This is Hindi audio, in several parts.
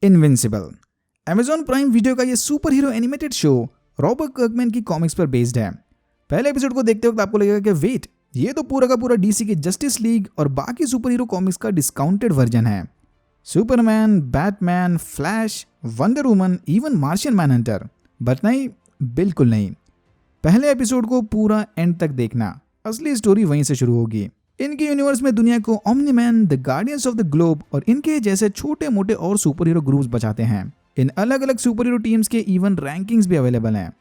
इनविंसिबल। Amazon प्राइम वीडियो का ये super hero animated show Robert Kirkman की कॉमिक्स पर बेस्ड है। पहले एपिसोड को देखते वक्त आपको लगेगा कि वेट, ये तो पूरा का पूरा डीसी की जस्टिस लीग और बाकी सुपर हीरो कॉमिक्स का डिस्काउंटेड वर्जन है। Superman, Batman, Flash, Wonder Woman, even Martian Manhunter. But नहीं, बिल्कुल नहीं। पहले एपिसोड को पूरा एंड तक देखना, असली स्टोरी वहीं से शुरू होगी। इनके यूनिवर्स में दुनिया को omni man, the guardians of the globe और इनके जैसे छोटे मोटे और सुपर हीरो ग्रुप्स बचाते हैं। इन अलग अलग सुपर हीरो टीम्स के इवन रैंकिंग्स भी अवेलेबल हैं,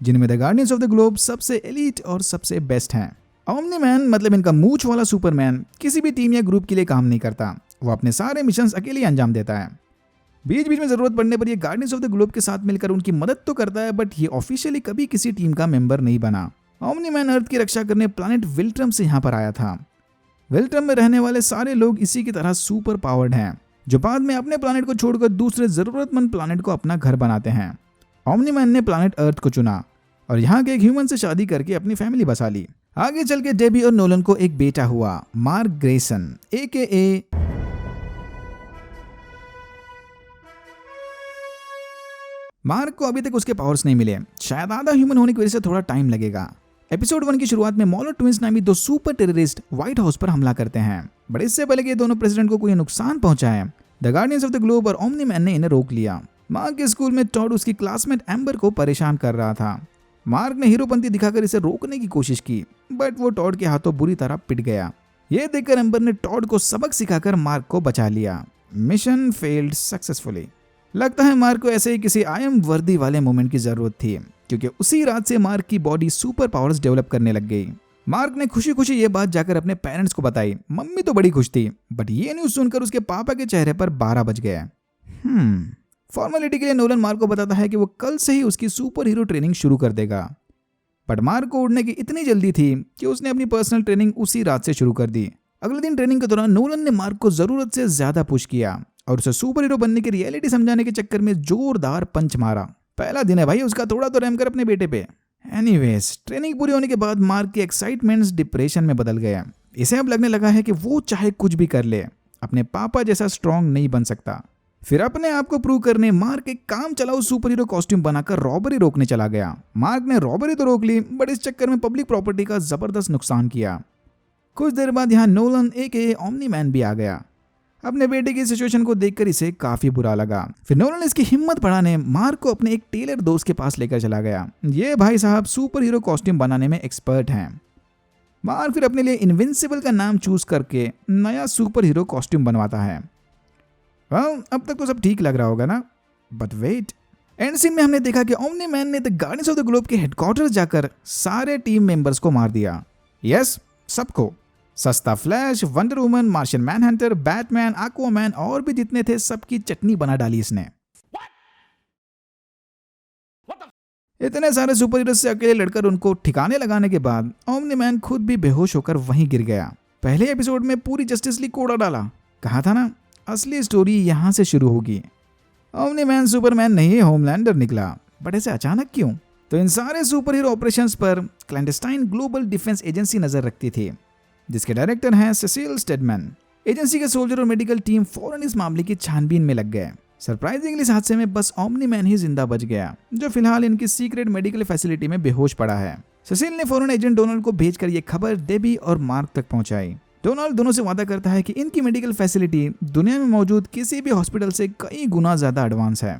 जिनमें the guardians of the globe सबसे एलीट और सबसे बेस्ट हैं। ओमनी मैन मतलब इनका मूंछ वाला सुपरमैन किसी भी टीम या ग्रुप के लिए काम नहीं करता, वो अपने सारे मिशंस अकेले अंजाम देता है। बीच बीच में जरूरत पड़ने पर ये गार्डियंस ऑफ द ग्लोब के साथ मिलकर उनकी मदद तो करता है, बट ये ऑफिशियली कभी किसी टीम का मेंबर नहीं बना। ओमनी मैन अर्थ की रक्षा करने प्लैनेट विल्ट्रम से यहाँ पर आया था। विल्ट्रम में रहने वाले सारे लोग इसी की तरह सुपर पावर्ड हैं, जो बाद में अपने प्लैनेट को छोड़कर दूसरे जरूरतमंद प्लैनेट को अपना घर बनाते हैं। ओमनी मैन ने प्लैनेट अर्थ को चुना और यहाँ के एक ह्यूमन से शादी करके अपनी फैमिली बसा ली। आगे चल के डेबी और नोलन को एक बेटा हुआ, मार्क ग्रेसन AKA मार्क को अभी तक उसके पावर्स नहीं मिले, शायद आधा ह्यूमन होने की वजह से थोड़ा टाइम लगेगा। एपिसोड 1 की शुरुआत में मॉलर ट्विंस नामी दो सुपर टेररिस्ट व्हाइट हाउस पर हमला करते हैं, बट इससे पहले कि दोनों प्रेसिडेंट को कोई नुकसान पहुंचाए, the guardians of the globe और ओमनी मैन ने इन्हें रोक लिया। मार्क के स्कूल में टॉड उसकी क्लासमेट एम्बर को परेशान कर रहा था। मार्क ने हीरोपंती दिखाकर इसे रोकने की कोशिश की, बट वो टॉड के हाथों बुरी तरह पिट गया। ये देखकर एम्बर ने टॉड को सबक सिखाकर मार्क को बचा लिया। Mission failed successfully. लगता है मार्क को ऐसे ही किसी आई एम वर्दी वाले मोमेंट की जरूरत थी, क्योंकि उसी रात से मार्क की बॉडी सुपर पावर्स डेवलप करने लग गई। मार्क ने खुशी खुशी ये बात जाकर अपने पेरेंट्स को बताई। मम्मी तो बड़ी खुश थी, बट ये न्यूज सुनकर उसके पापा के चेहरे पर 12 बज गए। फॉर्मेलिटी के लिए नोलन मार्क को बताता है कि वो कल से ही उसकी सुपर हीरो ट्रेनिंग शुरू कर देगा, बट मार्क को उड़ने की इतनी जल्दी थी कि उसने अपनी पर्सनल ट्रेनिंग उसी रात से शुरू कर दी। अगले दिन ट्रेनिंग के दौरान नोलन ने मार्क को जरूरत से ज्यादा पुश किया और उसे सुपर हीरो बनने की रियलिटी समझाने के चक्कर में जोरदार पंच मारा। पहला दिन है भाई उसका, थोड़ा तो रहम कर अपने बेटे पे। एनीवेज, ट्रेनिंग पूरी होने के बाद मार्क के एक्साइटमेंट्स डिप्रेशन में बदल गया। इसे अब लगने लगा है कि वो चाहे कुछ भी कर ले, अपने पापा जैसा स्ट्रांग नहीं बन सकता। फिर अपने आप को प्रूव करने मार्क एक काम चलाओ सुपर हीरो कॉस्ट्यूम बनाकर रॉबरी रोकने चला गया। मार्क ने रॉबरी तो रोक ली, बट इस चक्कर में पब्लिक प्रॉपर्टी का जबरदस्त नुकसान किया। कुछ देर बाद यहाँ नोलन AKA ओमनी मैन भी आ गया। अपने बेटे की सिचुएशन को देखकर इसे काफी बुरा लगा। फिर नोलन इसकी हिम्मत बढ़ाने मार्क को अपने एक टेलर दोस्त के पास लेकर चला गया। ये भाई साहब सुपर हीरो कॉस्ट्यूम बनाने में एक्सपर्ट हैं। मार्क फिर अपने लिए इनविंसिबल का नाम चूज करके नया सुपर हीरो कॉस्ट्यूम बनवाता है। अब तक तो सब ठीक लग रहा होगा ना, बट वेट, एंड सीन में हमने देखा कि ओमनी मैन ने the guardians of the globe के हेडक्वार्टर जाकर सारे टीम मेंबर्स को मार दिया। यस, सबको। सस्ता Flash, Wonder Woman, Martian Manhunter, Batman, Aquaman और भी जितने थे सबकी चटनी बना डाली इसने। इतने सारे सुपर हीरो से अकेले लड़कर उनको ठिकाने लगाने के बाद ओमनी मैन खुद भी बेहोश होकर वहीं गिर गया। पहले एपिसोड में पूरी जस्टिस लीग को उड़ा डाला। कहा था ना, असली स्टोरी यहां से शुरू होगी। ओमनी मैन सुपरमैन नहीं, होमलैंडर निकला, बट ऐसे अचानक क्यों? तो इन सारे सुपर हीरो ऑपरेशंस पर क्लैंडस्टाइन ग्लोबल डिफेंस एजेंसी नजर रखती थी, जिसके डायरेक्टर हैं सेसिल स्टेडमैन। एजेंसी के सोल्जर और मेडिकल टीम फौरन इस मामले की छानबीन में लग गए। सरप्राइजिंगली इस हादसे में बस ओमनी मैन ही जिंदा बच गया, जो फिलहाल इनकी सीक्रेट मेडिकल फैसिलिटी में बेहोश पड़ा है। सेसिल ने फौरन एजेंट डोनाल्ड को भेजकर यह खबर डेबी और मार्क तक पहुंचाई। डोनाल्ड दोनों से वादा करता है कि इनकी मेडिकल फैसिलिटी दुनिया में मौजूद किसी भी हॉस्पिटल से कई गुना ज्यादा एडवांस है।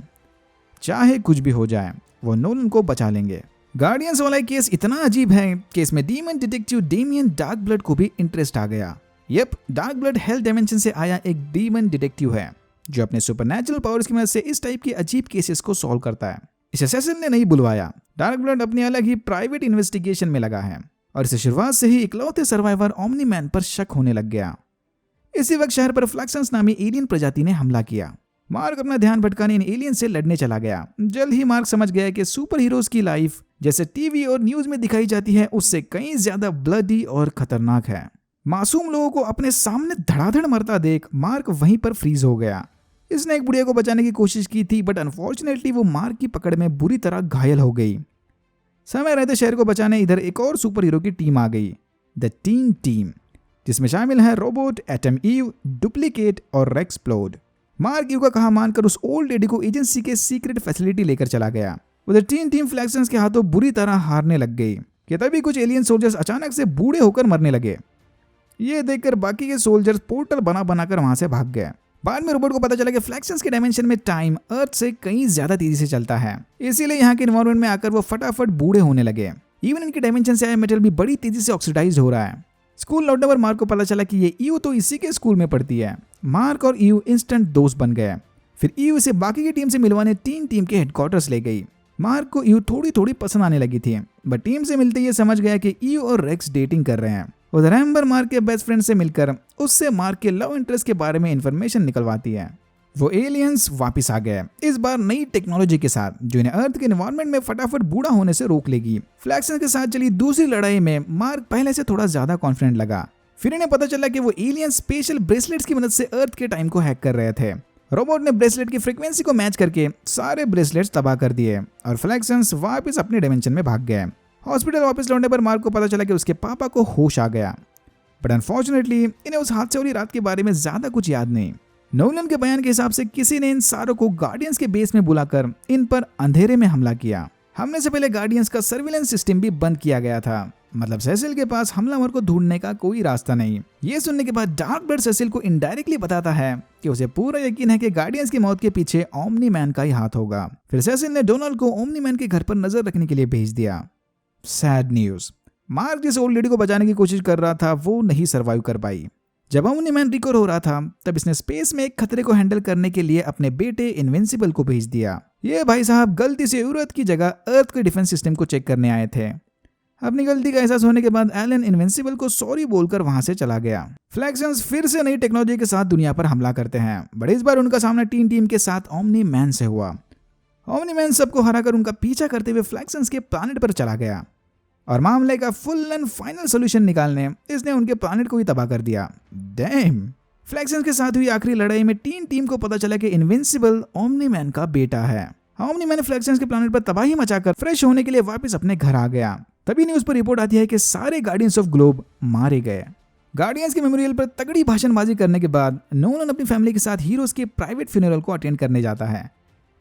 चाहे कुछ भी हो जाए, वो नोलन को बचा लेंगे। गार्डियंस वाला केस इतना अजीब है कि इसमें demon detective Damian dark blood को भी इंटरेस्ट आ गया। डार्क ब्लड हेल डायमेंशन से आया एक डीमन डिटेक्टिव है, जो अपने सुपरनैचुरल पावर्स की मदद से इस टाइप के अजीब केसेस को सॉल्व करता है। इसे सेसिल ने नहीं बुलवाया। डार्क ब्लड अपनी अलग ही प्राइवेट इन्वेस्टिगेशन में लगा है और इसे शुरुआत से ही इकलौते सर्वाइवर ओमनी मैन पर शक होने लग गया। इसी वक्त शहर पर फ्लैक्सन्स नामी एलियन प्रजाति ने हमला किया। मार्क अपना ध्यान भटकाने इन एलियन से लड़ने चला गया। जल्द ही मार्क समझ गया कि सुपर हीरोज की लाइफ जैसे टीवी और न्यूज में दिखाई जाती है, उससे कहीं ज्यादा ब्लडी और खतरनाक है। मासूम लोगों को अपने सामने धड़ाधड़ मरता देख मार्क वहीं पर फ्रीज हो गया। इसने एक बुढ़िया को बचाने की कोशिश की थी, बट अनफॉर्चुनेटली वो मार्क की पकड़ में बुरी तरह घायल हो गई। समय रहते शहर को बचाने इधर एक और सुपर हीरो की टीम आ गई, द टीम, जिसमें शामिल है रोबोट, एटम ईव, डुप्लीकेट और रेक्सप्लोड। मार्क यू का कहा मानकर उस ओल्ड लेडी को एजेंसी के सीक्रेट फैसिलिटी लेकर चला गया। उधर टीम फ्लैक्सन्स के हाथों बुरी तरह हारने लग गई कि तभी कुछ एलियन सोल्जर्स अचानक से बूढ़े होकर मरने लगे। ये देखकर बाकी के सोल्जर्स पोर्टल बनाकर वहां से भाग गए। बाद में रोबोट को पता चला कि फ्लैक्सन्स के डायमेंशन में टाइम अर्थ से कहीं ज्यादा तेजी से चलता है, इसीलिए यहाँ के एनवायरमेंट में आकर वो फटाफट बूढ़े होने लगे। इवन इनके डायमेंशन से आया मेटल भी बड़ी तेजी से ऑक्सीडाइज हो रहा है। स्कूल लौटने पर मार्क को पता चला कि ये ईयू तो इसी के स्कूल में पढ़ती है। मार्क और ईयू इंस्टेंट दोस्त बन गए। फिर ईयू इसे बाकी की टीम से मिलवाने टीम के हेडक्वार्टर्स ले गई। मार्क को ईयू थोड़ी पसंद आने लगी थी, बट टीम से मिलते ही समझ गया कि ईयू और रेक्स डेटिंग कर रहे हैं। उधर एम्बर मार्क के बेस्ट फ्रेंड से मिलकर उससे मार्क के लव इंटरेस्ट के बारे में इंफॉर्मेशन निकलवाती है। वो एलियंस वापस आ गए, इस बार नई टेक्नोलॉजी के साथ जो इन्हें अर्थ के एनवायरनमेंट में फटाफट बूढ़ा होने से रोक लेगी। फ्लैक्सन्स के साथ चली दूसरी लड़ाई में मार्क पहले से थोड़ा ज्यादा कॉन्फिडेंट लगा। फिर इन्हें पता चला कि वो एलियन स्पेशल ब्रेसलेट्स की मदद से अर्थ के टाइम को हैक कर रहे थे। रोबोट ने ब्रेसलेट की फ्रीक्वेंसी को मैच करके सारे ब्रेसलेट्स तबाह कर दिए और फ्लैक्सन्स वापस अपने डायमेंशन में भाग गए। हॉस्पिटल वापस लौटने पर मार्क को पता चला कि उसके पापा को होश आ गया, बट अनफॉर्चुनेटली इन्हें उस हादसे वाली रात के बारे में ज्यादा कुछ याद नहीं। नोलन के बयान के हिसाब से किसी ने इन सारों को गार्डियंस के बेस में बुलाकर इन पर अंधेरे में हमला किया। हमले से पहले गार्डियंस का सर्विलेंस सिस्टम भी बंद किया गया था, मतलब सेसिल के पास हमलावर को ढूंढने का कोई रास्ता नहीं। ये सुनने के बाद डार्क ब्लड सेसिल को इनडायरेक्टली बताता है कि उसे पूरा यकीन है कि गार्डियंस की मौत के पीछे ओमनी मैन का ही हाथ होगा। फिर सेसिल ने डोनाल्ड को ओमनी मैन के घर पर नजर रखने के लिए भेज दिया। सैड न्यूज, मार्क जिस ओल्ड लेडी को बचाने की कोशिश कर रहा था वो नहीं सर्वाइव कर पाई। जब ओमनी मैन रिकवर हो रहा था तब इसने स्पेस में एक खतरे को हैंडल करने के लिए अपने बेटे इनविंसिबल को भेज दिया। ये भाई साहब गलती से यूरोप की जगह अर्थ के डिफेंस सिस्टम को चेक करने आए थे। अपनी गलती का एहसास होने के बाद एलन इनविंसिबल को सॉरी बोलकर वहां से चला गया। फ्लैक्सन्स फिर से नई टेक्नोलॉजी के साथ दुनिया पर हमला करते हैं, बट इस बार उनका सामना टीम के साथ ओमनी मैन से हुआ। ओमनी मैन सबको हराकर उनका पीछा करते हुए फ्लैक्सन्स के प्लैनेट पर चला गया और मामले का फुल एंड फाइनल सोल्यूशन निकालने इसने उनके प्लैनेट को ही तबाह कर दिया। डैम। फ्लैक्सन्स के साथ हुई आखिरी लड़ाई में टीम को पता चला कि इनविंसिबल ओमनी मैन का बेटा है। ओमनी मैन फ्लैक्सन्स के प्लैनेट पर तबाही मचाकर फ्रेश होने के लिए वापस अपने घर आ गया। तभी न्यूज पर रिपोर्ट आती है कि सारे गार्डियंस ऑफ ग्लोब मारे गए। गार्डियंस के मेमोरियल पर तगड़ी भाषणबाजी करने के बाद नोलन अपनी फैमिली के साथ हीरोज के प्राइवेट फ्यूनरल को अटेंड करने जाता है।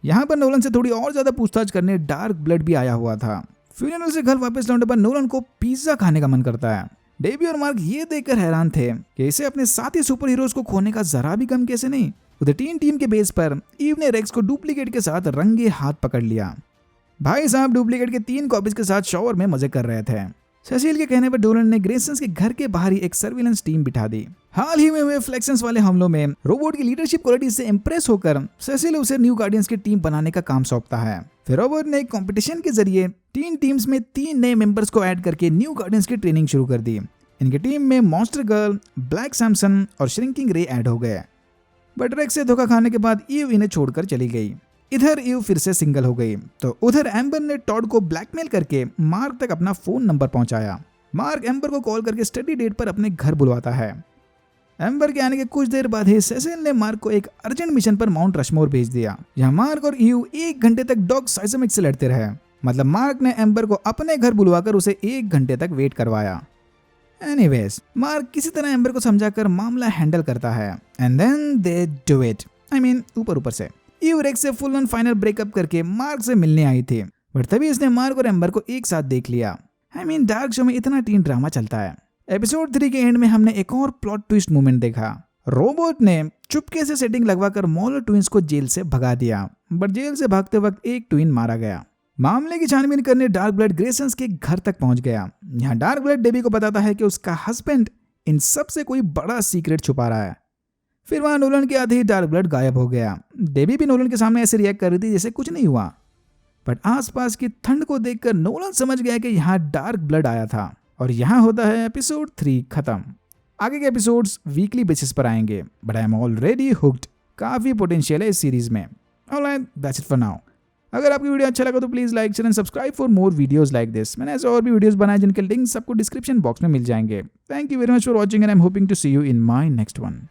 यहाँ पर नोलन से थोड़ी और ज्यादा पूछताछ करने डार्क ब्लड भी आया हुआ था। फ्यूनरल से घर वापस लौटने पर नोलन को पिज्जा खाने का मन करता है। डेबी और मार्क ये देखकर हैरान थे कि इसे अपने साथी सुपर हीरोज को खोने का जरा भी गम कैसे नहीं। उधर टीम के बेस पर ईव ने रेक्स को डुप्लीकेट के साथ रंगे हाथ पकड़ लिया। भाई साहब डुप्लीकेट के 3 कॉपीज के साथ शॉवर में मजे कर रहे थे। सेसिल के कहने पर डोलन ने ग्रेसन्स के घर के बाहर ही एक सर्विलेंस टीम बिठा दी। हाल ही में हुए फ्लैक्सन्स वाले हमलों में रोबोट की लीडरशिप क्वालिटी से इंप्रेस होकर सेसिल उसे न्यू गार्डियंस की टीम बनाने का काम सौंपता है। फिर रोबोट ने एक कंपटीशन के जरिए 3 टीम्स में 3 नए मेंबर्स को ऐड करके न्यू गार्डियंस की ट्रेनिंग शुरू कर दी। इनकी टीम में मॉन्स्टर गर्ल, ब्लैक सैमसन और श्रिंकिंग रे ऐड हो गए। बट रेक्स से धोखा खाने के बाद ईव इन्हें छोड़कर चली गई। इधर ईव फिर से सिंगल हो गई तो उधर एम्बर ने टॉड को ब्लैकमेल करके मार्क तक अपना फोन नंबर पहुंचाया। मार्क एम्बर को कॉल करके स्टडी डेट पर अपने घर बुलवाता है। एम्बर के आने के कुछ देर बाद ही सेसिल ने मार्क को एक अर्जेंट मिशन पर माउंट रशमोर भेज दिया, जहां मार्क और ईव 1 घंटे तक डॉग साइजमिक से लड़ते रहे। मतलब मार्क ने एम्बर को अपने घर बुलवाकर उसे 1 घंटे तक वेट करवाया। एनीवेज, मार्क किसी तरह एम्बर को समझाकर मामला हैंडल करता है and then they do it. I mean ऊपर से ईव रेक्स से फुल एंड फाइनल ब्रेकअप करके मार्क से मिलने आई थी, बट तभी इसने मार्क और एम्बर को एक साथ देख लिया। आई मीन डार्क शो में इतना टीन ड्रामा चलता है। एपिसोड 3 के एंड में हमने एक और प्लॉट ट्विस्ट मूवमेंट देखा। रोबोट ने चुपके से सेटिंग लगवाकर मॉलर ट्विंस को जेल से भगा दिया, बट जेल से भागते वक्त एक ट्विन मारा गया। मामले की छानबीन करने डार्क ब्लड ग्रेसन्स के घर तक पहुंच गया। यहाँ डार्क ब्लड डेबी को बताता है कि उसका हस्बैंड इन सब से कोई बड़ा सीक्रेट छुपा रहा है। फिर वहां नोलन के आधे ही डार्क ब्लड गायब हो गया। डेबी भी नोलन के सामने ऐसे रिएक्ट कर रही थी जैसे कुछ नहीं हुआ, बट आसपास की ठंड को देखकर नोलन समझ गया कि यहाँ डार्क ब्लड आया था। और यहाँ होता है एपिसोड 3 खत्म। आगे के एपिसोड्स वीकली बेसिस पर आएंगे, but I am already hooked. काफी पोटेंशियल है इस सीरीज में। Alright, that's it for now. अगर आपकी वीडियो अच्छा लगा तो please like share and subscribe for more videos like this. मैंने ऐसे और भी वीडियोस बनाए जिनके लिंक सबको डिस्क्रिप्शन बॉक्स में मिल जाएंगे। Thank you very much for watching and I am hoping to see you in my next one.